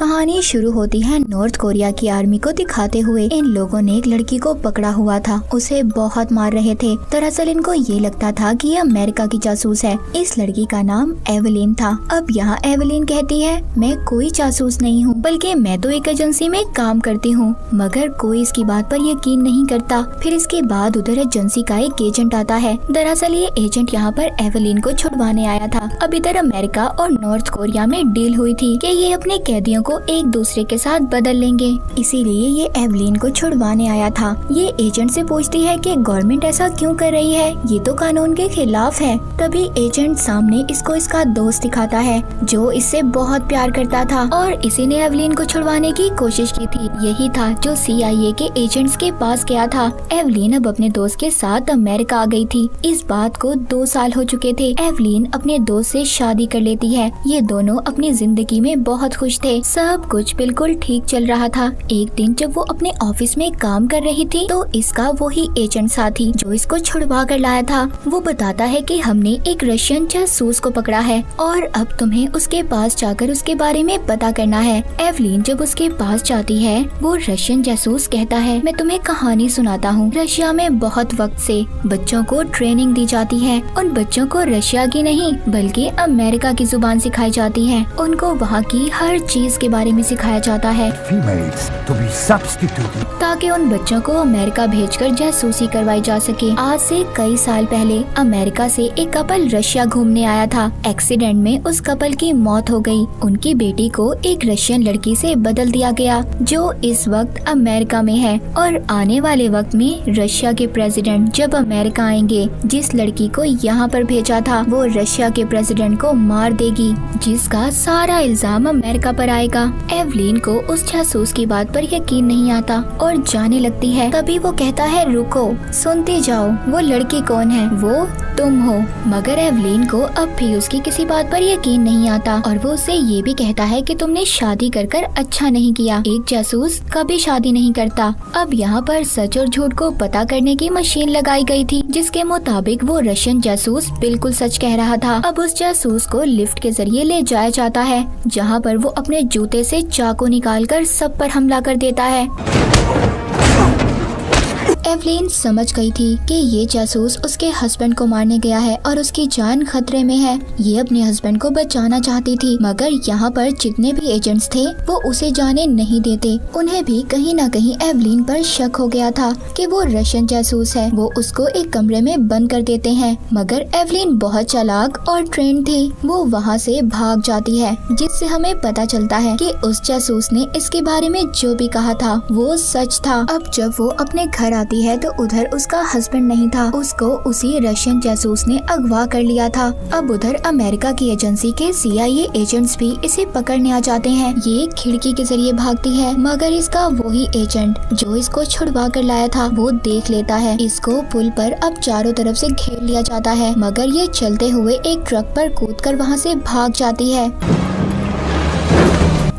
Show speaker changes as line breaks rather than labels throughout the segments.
कहानी शुरू होती है नॉर्थ कोरिया की आर्मी को दिखाते हुए। इन लोगों ने एक लड़की को पकड़ा हुआ था, उसे बहुत मार रहे थे। दरअसल इनको ये लगता था कि ये अमेरिका की जासूस है। इस लड़की का नाम एवलिन था। अब यहाँ एवलिन कहती है, मैं कोई जासूस नहीं हूँ, बल्कि मैं तो एक एजेंसी में काम करती हूँ। मगर कोई इसकी बात पर यकीन नहीं करता। फिर इसके बाद उधर एजेंसी का एक एजेंट आता है। दरअसल ये एजेंट यहाँ पर एवलिन को छुड़वाने आया था। अब इधर अमेरिका और नॉर्थ कोरिया में डील हुई थी कि ये अपने कैदियों को एक दूसरे के साथ बदल लेंगे, इसीलिए ये एवलिन को छुड़वाने आया था। ये एजेंट से पूछती है कि गवर्नमेंट ऐसा क्यों कर रही है, ये तो कानून के खिलाफ है। तभी एजेंट सामने इसको इसका दोस्त दिखाता है जो इससे बहुत प्यार करता था और इसी ने एवलिन को छुड़वाने की कोशिश की थी। यही था जो CIA के एजेंट्स के पास गया था। एवलिन अब अपने दोस्त के साथ अमेरिका आ गई थी। इस बात को 2 साल हो चुके थे। एवलिन अपने दोस्त से शादी कर लेती है। ये दोनों अपनी जिंदगी में बहुत खुश थे। सब कुछ बिल्कुल ठीक चल रहा था। एक दिन जब वो अपने ऑफिस में काम कर रही थी तो इसका वही एजेंट साथी जो इसको छुड़वा कर लाया था, वो बताता है कि हमने एक रशियन जासूस को पकड़ा है और अब तुम्हें उसके पास जाकर उसके बारे में पता करना है। एवलिन जब उसके पास जाती है, वो रशियन जासूस कहता है, मैं तुम्हें कहानी सुनाता हूँ। रशिया में बहुत वक्त से बच्चों को ट्रेनिंग दी जाती है। उन बच्चों को रशिया की नहीं बल्कि अमेरिका की जुबान सिखाई जाती है। उनको वहाँ की हर चीज के बारे में सिखाया जाता है ताकि उन बच्चों को अमेरिका भेजकर जासूसी करवाई जा सके। आज से कई साल पहले अमेरिका से एक कपल रशिया घूमने आया था। एक्सीडेंट में उस कपल की मौत हो गई। उनकी बेटी को एक रशियन लड़की से बदल दिया गया जो इस वक्त अमेरिका में है और आने वाले वक्त में रशिया के प्रेसिडेंट जब अमेरिका आएंगे, जिस लड़की को यहाँ पर भेजा था वो रशिया के प्रेसिडेंट को मार देगी, जिसका सारा इल्जाम अमेरिका पर आएगा। एवलिन को उस जासूस की बात पर यकीन नहीं आता और जाने लगती है। तभी वो कहता है, रुको, सुनते जाओ, वो लड़की कौन है? वो तुम हो। मगर एवलिन को अब भी उसकी किसी बात पर यकीन नहीं आता और वो उससे ये भी कहता है कि तुमने शादी कर कर अच्छा नहीं किया। एक जासूस कभी शादी नहीं करता। अब यहाँ पर सच और झूठ को पता करने की मशीन लगाई गई थी, जिसके मुताबिक वो रशियन जासूस बिल्कुल सच कह रहा था। अब उस जासूस को लिफ्ट के जरिए ले जाया जाता है, जहाँ पर वो अपने जूते से चाकू निकालकर सब पर हमला कर देता है। एवलिन समझ गई थी कि ये जासूस उसके हस्बैंड को मारने गया है और उसकी जान खतरे में है। ये अपने हस्बैंड को बचाना चाहती थी, मगर यहाँ पर जितने भी एजेंट्स थे वो उसे जाने नहीं देते। उन्हें भी कहीं न कहीं एवलिन पर शक हो गया था कि वो रशियन जासूस है। वो उसको एक कमरे में बंद कर देते हैं, मगर एवलिन बहुत चालाक और ट्रेंड थी। वो वहाँ से भाग जाती है, जिससे हमें पता चलता है कि उस जासूस ने इसके बारे में जो भी कहा था वो सच था। अब जब वो अपने घर आती है तो उधर उसका हस्बैंड नहीं था, उसको उसी रशियन जासूस ने अगवा कर लिया था। अब उधर अमेरिका की एजेंसी के CIA एजेंट्स भी इसे पकड़ने आ जाते हैं। ये खिड़की के जरिए भागती है, मगर इसका वही एजेंट जो इसको छुड़वा कर लाया था वो देख लेता है। इसको पुल पर अब चारों तरफ से घेर लिया जाता है, मगर ये चलते हुए एक ट्रक पर कूदकर वहाँ से भाग जाती है।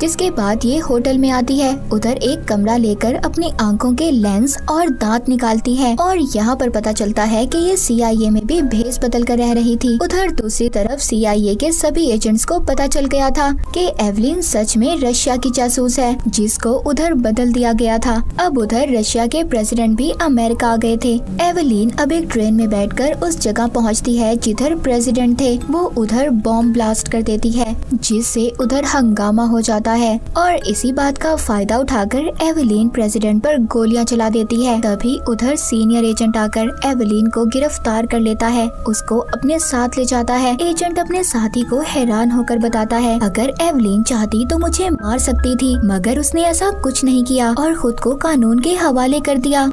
जिसके बाद ये होटल में आती है। उधर एक कमरा लेकर अपनी आंखों के लेंस और दांत निकालती है और यहाँ पर पता चलता है कि ये CIA में भी भेस बदल कर रह रही थी। उधर दूसरी तरफ CIA के सभी एजेंट्स को पता चल गया था कि एवलिन सच में रशिया की जासूस है, जिसको उधर बदल दिया गया था। अब उधर रशिया के प्रेसिडेंट भी अमेरिका आ गए थे। एवलिन अब एक ट्रेन में बैठकर उस जगह पहुँचती है जिधर प्रेसिडेंट थे। वो उधर बॉम्ब ब्लास्ट कर देती है, जिससे उधर हंगामा हो जाता है और इसी बात का फायदा उठाकर एवलिन प्रेसिडेंट पर गोलियां चला देती है। तभी उधर सीनियर एजेंट आकर एवलिन को गिरफ्तार कर लेता है, उसको अपने साथ ले जाता है। एजेंट अपने साथी को हैरान होकर बताता है, अगर एवलिन चाहती तो मुझे मार सकती थी, मगर उसने ऐसा कुछ नहीं किया और खुद को कानून के हवाले कर दिया।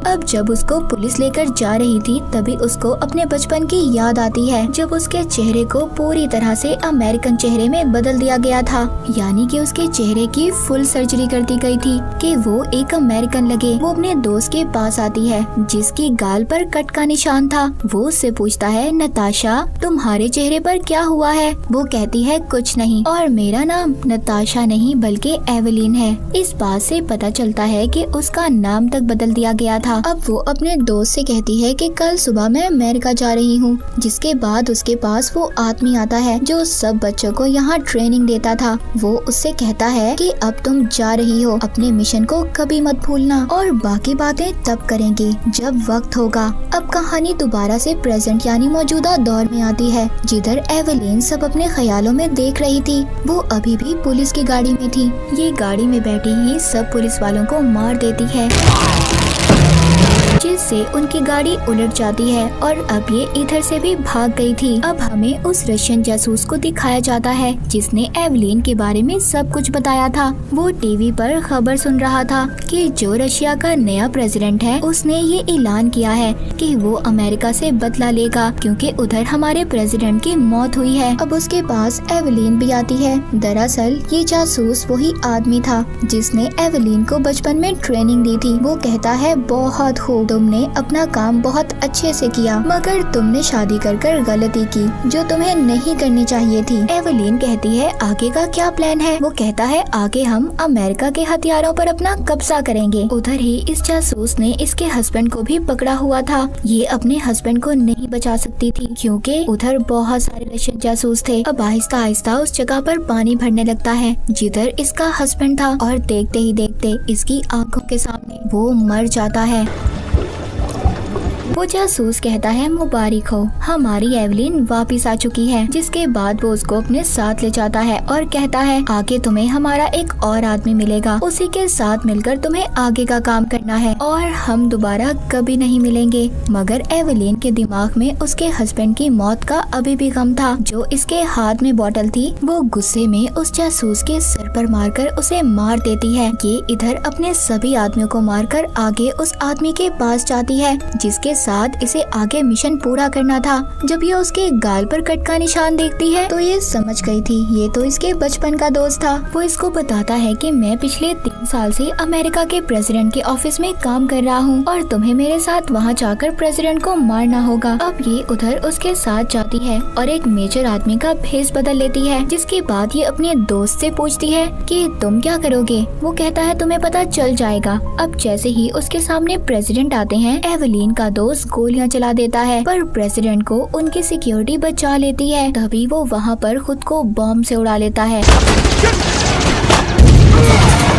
अब जब उसको पुलिस लेकर जा रही थी तभी उसको अपने बचपन की याद आती है, जब उसके चेहरे को पूरी तरह से अमेरिकन चेहरे में बदल दिया गया था। यानी कि उसके चेहरे की फुल सर्जरी कर दी गई थी कि वो एक अमेरिकन लगे। वो अपने दोस्त के पास आती है जिसकी गाल पर कट का निशान था। वो उससे पूछता है, नताशा तुम्हारे चेहरे पर क्या हुआ है? वो कहती है, कुछ नहीं, और मेरा नाम नताशा नहीं बल्कि एवलिन है। इस बात से पता चलता है कि उसका नाम तक बदल दिया गया था। था। अब वो अपने दोस्त से कहती है कि कल सुबह मैं अमेरिका जा रही हूँ। जिसके बाद उसके पास वो आदमी आता है जो सब बच्चों को यहाँ ट्रेनिंग देता था। वो उससे कहता है कि अब तुम जा रही हो, अपने मिशन को कभी मत भूलना और बाकी बातें तब करेंगे जब वक्त होगा। अब कहानी दोबारा से प्रेजेंट यानी मौजूदा दौर में आती है, जिधर एवेलिन सब अपने ख्यालों में देख रही थी। वो अभी भी पुलिस की गाड़ी में थी। ये गाड़ी में बैठी ही सब पुलिस वालों को मार देती है, जिससे उनकी गाड़ी उलट जाती है और अब ये इधर से भी भाग गई थी। अब हमें उस रशियन जासूस को दिखाया जाता है जिसने एवेलिन के बारे में सब कुछ बताया था। वो टीवी पर खबर सुन रहा था कि जो रशिया का नया प्रेसिडेंट है उसने ये ऐलान किया है कि वो अमेरिका से बदला लेगा क्योंकि उधर हमारे प्रेसिडेंट की मौत हुई है। अब उसके पास एवेलिन भी आती है। दरअसल ये जासूस वही आदमी था जिसने एवेलिन को बचपन में ट्रेनिंग दी थी। वो कहता है बहुत खूब, तुमने अपना काम बहुत अच्छे से किया, मगर तुमने शादी कर गलती की जो तुम्हें नहीं करनी चाहिए थी। एवेलिन कहती है आगे का क्या प्लान है। वो कहता है आगे हम अमेरिका के हथियारों पर अपना कब्जा करेंगे। उधर ही इस जासूस ने इसके हस्बैंड को भी पकड़ा हुआ था। ये अपने हस्बैंड को नहीं बचा सकती थी क्योंकि उधर बहुत सारे रशियन जासूस थे। अब आहिस्ता आहिस्ता उस जगह पर पानी भरने लगता है जिधर इसका हस्बैंड था और देखते ही देखते इसकी आंखों के सामने वो मर जाता है। वो जासूस कहता है मुबारक हो, हमारी एवेलिन वापस आ चुकी है। जिसके बाद वो उसको अपने साथ ले जाता है और कहता है आगे तुम्हें हमारा एक और आदमी मिलेगा, उसी के साथ मिलकर तुम्हें आगे का काम करना है और हम दोबारा कभी नहीं मिलेंगे। मगर एवेलिन के दिमाग में उसके हस्बैंड की मौत का अभी भी गम था। जो इसके हाथ में बोतल थी वो गुस्से में उस जासूस के सर पर मारकर उसे मार देती है। ये इधर अपने सभी आदमियों को मारकर आगे उस आदमी के पास जाती है जिसके साथ इसे आगे मिशन पूरा करना था। जब ये उसके गाल पर कट का निशान देखती है तो ये समझ गई थी ये तो इसके बचपन का दोस्त था। वो इसको बताता है कि मैं पिछले 3 साल से अमेरिका के प्रेसिडेंट के ऑफिस में काम कर रहा हूँ और तुम्हें मेरे साथ वहाँ जाकर प्रेसिडेंट को मारना होगा। अब ये उधर उसके साथ जाती है और एक मेजर आदमी का भेष बदल लेती है। जिसके बाद ये अपने दोस्त से पूछती है कि तुम क्या करोगे। वो कहता है तुम्हें पता चल जाएगा। अब जैसे ही उसके सामने प्रेसिडेंट आते हैं एवेलिन का दोस्त गोलियां चला देता है पर प्रेसिडेंट को उनकी सिक्योरिटी बचा लेती है। तभी वो वहाँ पर खुद को बॉम्ब से उड़ा लेता है।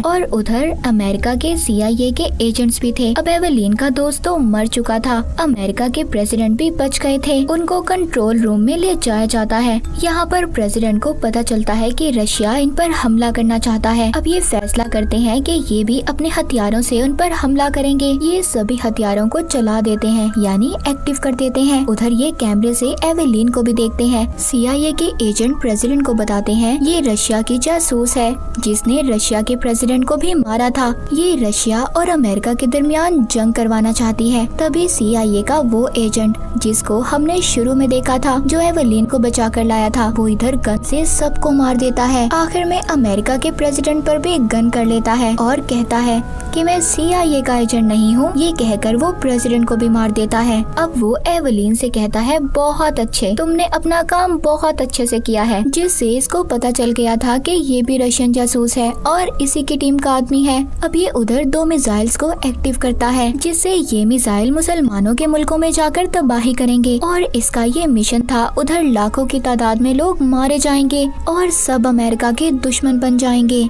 और उधर अमेरिका के CIA के एजेंट्स भी थे। अब एवेलिन का दोस्त तो मर चुका था। अमेरिका के प्रेसिडेंट भी बच गए थे। उनको कंट्रोल रूम में ले जाया जाता है। यहाँ पर प्रेसिडेंट को पता चलता है कि रशिया इन पर हमला करना चाहता है। अब ये फैसला करते हैं कि ये भी अपने हथियारों से उन पर हमला करेंगे। ये सभी हथियारों को चला देते हैं यानी एक्टिव कर देते हैं। उधर ये कैमरे से एवेलिन को भी देखते हैं। CIA के एजेंट प्रेसिडेंट को बताते हैं ये रशिया की जासूस है जिसने रशिया के प्रेसिडेंट को भी मारा था। ये रशिया और अमेरिका के दरमियान जंग करवाना चाहती है। तभी CIA का वो एजेंट जिसको हमने शुरू में देखा था जो एवेलिन को बचा कर लाया था वो इधर गन से सबको मार देता है। आखिर में अमेरिका के प्रेसिडेंट पर भी गन कर लेता है और कहता है कि मैं CIA का एजेंट नहीं हूँ। ये कहकर वो प्रेसिडेंट को भी मार देता है। अब वो एवेलिन से कहता है बहुत अच्छे, तुमने अपना काम बहुत अच्छे से किया है। जिससे इसको पता चल गया था कि ये भी रशियन जासूस है और इसी की टीम का आदमी है। अब ये उधर 2 मिसाइल्स को एक्टिव करता है जिससे ये मिसाइल मुसलमानों के मुल्कों में जाकर तबाही करेंगे और इसका ये मिशन था। उधर लाखों की तादाद में लोग मारे जाएंगे और सब अमेरिका के दुश्मन बन जाएंगे।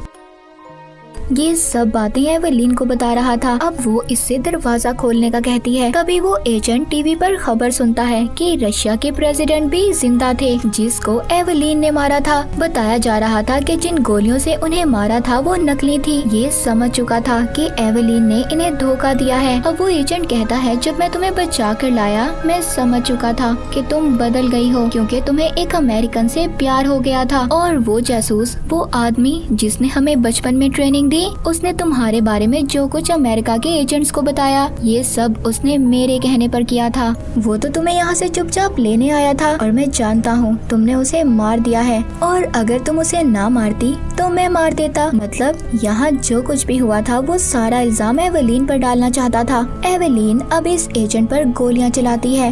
ये सब बातें एवेलिन को बता रहा था। अब वो इससे दरवाजा खोलने का कहती है। तभी वो एजेंट टीवी पर खबर सुनता है कि रशिया के प्रेसिडेंट भी जिंदा थे जिसको एवेलिन ने मारा था। बताया जा रहा था कि जिन गोलियों से उन्हें मारा था वो नकली थी। ये समझ चुका था कि एवेलिन ने इन्हें धोखा दिया है। अब वो एजेंट कहता है जब मैं तुम्हें बचा कर लाया मैं समझ चुका था कि तुम बदल गई हो क्योंकि तुम्हें एक अमेरिकन से प्यार हो गया था। और वो जासूस वो आदमी जिसने हमें बचपन में ट्रेनिंग दी उसने तुम्हारे बारे में जो कुछ अमेरिका के एजेंट्स को बताया ये सब उसने मेरे कहने पर किया था। वो तो तुम्हें यहाँ से चुपचाप लेने आया था और मैं जानता हूँ तुमने उसे मार दिया है और अगर तुम उसे ना मारती तो मैं मार देता। मतलब यहाँ जो कुछ भी हुआ था वो सारा इल्जाम एवेलिन पर डालना चाहता था। एवेलिन अब इस एजेंट पर गोलियाँ चलाती है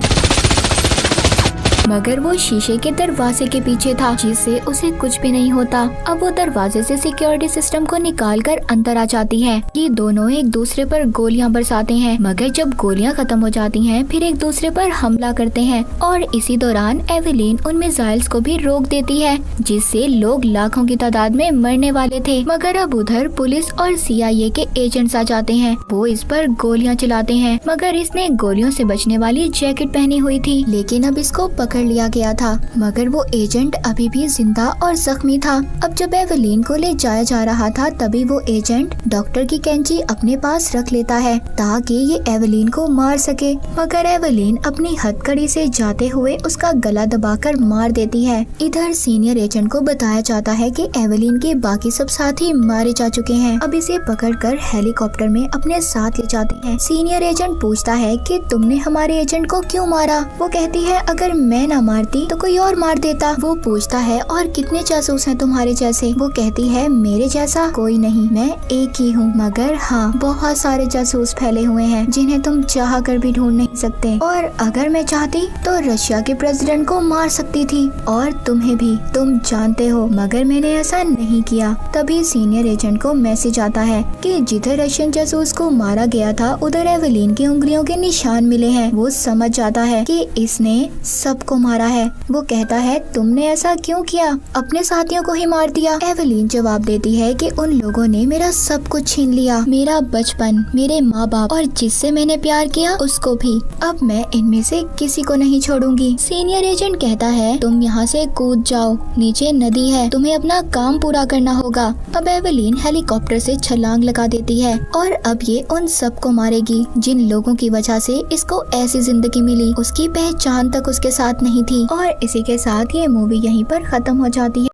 मगर वो शीशे के दरवाजे के पीछे था, जिससे उसे कुछ भी नहीं होता। अब वो दरवाजे से सिक्योरिटी सिस्टम को निकालकर अंदर आ जाती है। ये दोनों एक दूसरे पर गोलियां बरसाते हैं, मगर जब गोलियां खत्म हो जाती हैं, फिर एक दूसरे पर हमला करते हैं और इसी दौरान एवेलिन उन मिसाइल्स को भी रोक देती है, जिससे लोग लाखों की तादाद में मरने वाले थे। मगर अब उधर पुलिस और CIA के एजेंट्स आ जाते हैं। वो इस पर गोलियां चलाते हैं, मगर इसने गोलियों से बचने वाली जैकेट पहनी हुई थी, लेकिन अब इसको पकड़ लिया गया था। मगर वो एजेंट अभी भी जिंदा और जख्मी था। अब जब एवेलिन को ले जाया जा रहा था, तभी वो एजेंट डॉक्टर की कैंची अपने पास रख लेता है ताकि ये एवेलिन को मार सके। मगर एवेलिन अपनी हथकड़ी से जाते हुए उसका गला दबाकर मार देती है। इधर सीनियर एजेंट को बताया जाता है कि एवेलिन के बाकी सब साथी मारे जा चुके हैं। अब इसे पकड़कर हेलीकॉप्टर में अपने साथ ले जाते हैं। सीनियर एजेंट पूछता है कि तुमने हमारे एजेंट को क्यों मारा? वो कहती है अगर मैं ना मारती तो कोई और मार देता। वो पूछता है और कितने जासूस हैं तुम्हारे जैसे? वो कहती है मेरे जैसा कोई नहीं, मैं एक ही हूँ, मगर हाँ बहुत सारे जासूस फैले हुए हैं जिन्हें तुम चाह कर भी ढूंढ नहीं सकते, और अगर मैं चाहती तो रशिया के प्रेसिडेंट को मार सकती थी और तुम्हें भी, तुम जानते हो, मगर मैंने ऐसा नहीं किया। तभी सीनियर एजेंट को मैसेज आता है कि जिधर रशियन जासूस को मारा गया था उधर एवेलिन की उंगलियों के निशान मिले हैं। वो समझ जाता है कि इसने सबको मारा है। वो कहता है तुमने ऐसा क्यों किया? अपने साथियों को ही मार दिया। एवेलिन जवाब देती है कि उन लोगों ने मेरा सब कुछ छीन लिया, मेरा बचपन, मेरे माँ बाप और जिससे मैंने प्यार किया उसको भी। अब मैं इनमें से किसी को नहीं छोड़ूंगी। सीनियर एजेंट कहता है तुम यहाँ से कूद जाओ, नीचे नदी है, तुम्हें अपना काम पूरा करना होगा। अब एवेलिन हेलीकॉप्टर से छलांग लगा देती है और अब ये उन सबको मारेगी जिन लोगों की वजह से इसको ऐसी जिंदगी मिली। उसकी पहचान तक उसके साथ नहीं थी। और इसी के साथ ये मूवी यहीं पर खत्म हो जाती है।